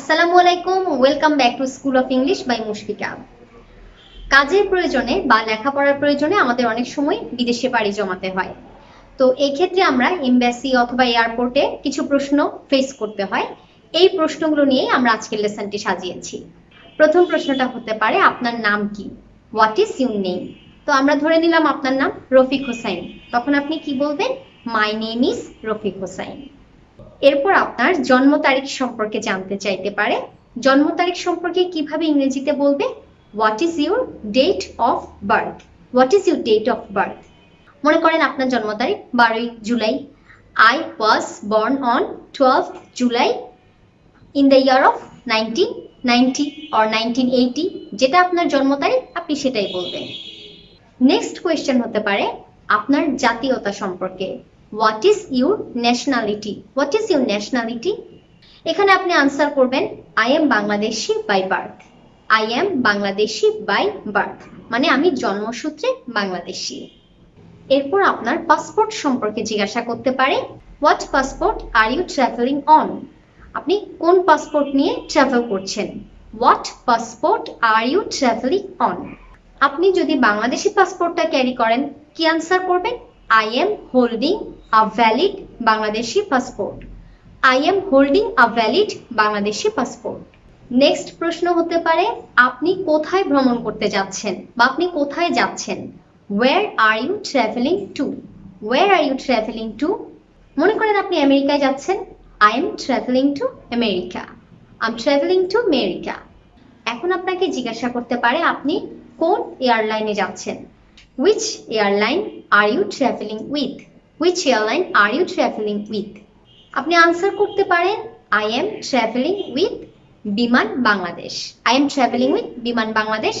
আসসালামু আলাইকুম, welcome back to school of English by Mushfika. কাজের প্রয়োজনে বা লেখাপড়ার প্রয়োজনে আমাদের অনেক সময় বিদেশে পাড়ি জমাতে হয়। তো এই ক্ষেত্রে আমরা এমবাসি অথবা এয়ারপোর্টে কিছু প্রশ্ন ফেস করতে হয়। এই প্রশ্নগুলো নিয়ে আমরা আজকের লেসনটি সাজিয়েছি। প্রথম প্রশ্নটা হতে পারে, আপনার নাম কি? What is your name? তো আমরা ধরে নিলাম আপনার নাম রফিক হোসাইন, তখন আপনি কি বলবেন? My name is Rafiq Hossain. এরপর আপনার জন্ম তারিখ সম্পর্কে জানতে চাইতে পারে। জন্ম তারিখ সম্পর্কে কিভাবে ইংরেজিতে বলবে? What is your date of birth? What is your date of birth? মনে করেন আপনার জন্ম তারিখ 12 জুলাই। I was born on 12th July in the year of 1990 or 1980, যেটা আপনার জন্ম তারিখ আপনি সেটাই বলবেন। নেক্সট কোয়েশ্চেন হতে পারে আপনার জাতীয়তা সম্পর্কে। What is your nationality? What is your nationality? এখানে আপনি আনসার করবেন I am Bangladeshi by birth. I am Bangladeshi by birth মানে আমি জন্মসূত্রে বাংলাদেশি। এরপর আপনার পাসপোর্ট সম্পর্কে জিজ্ঞাসা করতে পারে। What passport are you travelling on? আপনি কোন পাসপোর্ট নিয়ে ট্রাভেল করছেন? What passport are you travelling on? আপনি যদি বাংলাদেশি পাসপোর্টটা ক্যারি করেন, কি আনসার করবেন? I am holding a valid Bangladeshi passport. I am holding a valid Bangladeshi passport. Next প্রশ্ন হতে পারে আপনি কোথায় ভ্রমণ করতে যাচ্ছেন বা আপনি কোথায় যাচ্ছেন? Where are you travelling to? Where are you travelling to? মনে করেন আপনি আমেরিকায় যাচ্ছেন। I am travelling to America. I am travelling to America. এখন আপনাকে জিজ্ঞাসা করতে পারে আপনি কোন এয়ারলাইনে যাচ্ছেন? Which airline are you traveling with? Which airline are you traveling with? আপনি আনসার করতে পারেন I am traveling with বিমান Bangladesh. I am traveling with বিমান বাংলাদেশ।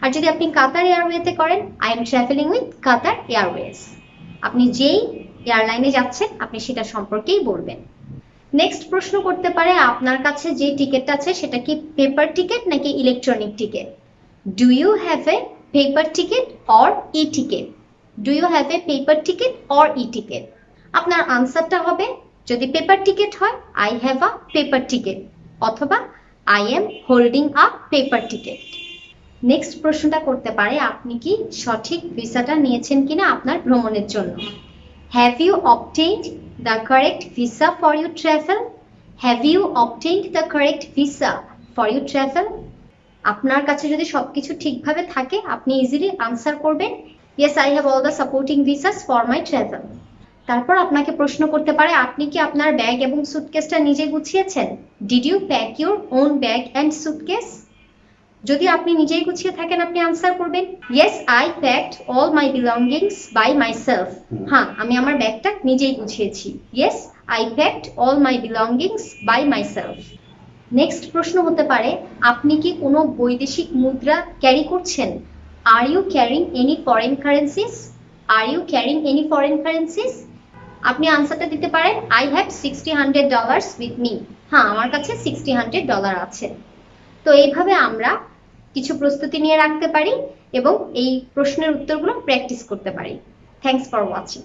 আর যদি আপনি কাতার এয়ারওয়েতে করেন I am traveling with Qatar Airways. আপনি যেই এয়ারলাইনে যাচ্ছেন আপনি সেটা সম্পর্কেই বলবেন। নেক্সট প্রশ্ন করতে পারে আপনার কাছে যে টিকিটটা আছে সেটা কি পেপার টিকিট নাকি electronic ticket? Do you have a paper ticket or e-ticket? Do you have a paper ticket or e-ticket? আপনার আনসারটা হবে যদি পেপার টিকিট হয় I have a paper ticket অথবা I am holding a paper ticket। Next প্রশ্নটা করতে পারে আপনি কি সঠিক ভিসাটা নিয়েছেন কিনা আপনার ভ্রমণের জন্য? Have you obtained the correct visa for your travel? Have you obtained the correct visa for your travel? আপনার কাছে যদি সবকিছু ঠিকভাবে থাকে আপনি ইজিলি আনসার করবেন yes I have all the supporting visas for my travel। তারপর আপনাকে প্রশ্ন করতে পারে আপনি কি আপনার ব্যাগ এবং সুটকেসটা নিজে গুছিয়েছেন? Did you pack your own bag and suitcase? যদি আপনি নিজেই গুছিয়ে থাকেন আপনি আনসার করবেন yes I packed all my belongings by myself। হ্যাঁ, আমি আমার ব্যাগটা নিজেই গুছিয়েছি। yes I packed all my belongings by myself। Next প্রশ্ন হতে পারে আপনি কি কোনো বৈদেশিক মুদ্রা ক্যারি করছেন? Are you carrying any foreign currencies? Are you carrying any foreign currencies? আপনি আনসারটা দিতে পারেন আই হ্যাভ $60 উইথ মি। হ্যাঁ, আমার কাছে $60 আছে। তো এইভাবে আমরা কিছু প্রস্তুতি নিয়ে রাখতে পারি এবং এই প্রশ্নের উত্তরগুলো প্র্যাকটিস করতে পারি। Thanks for watching.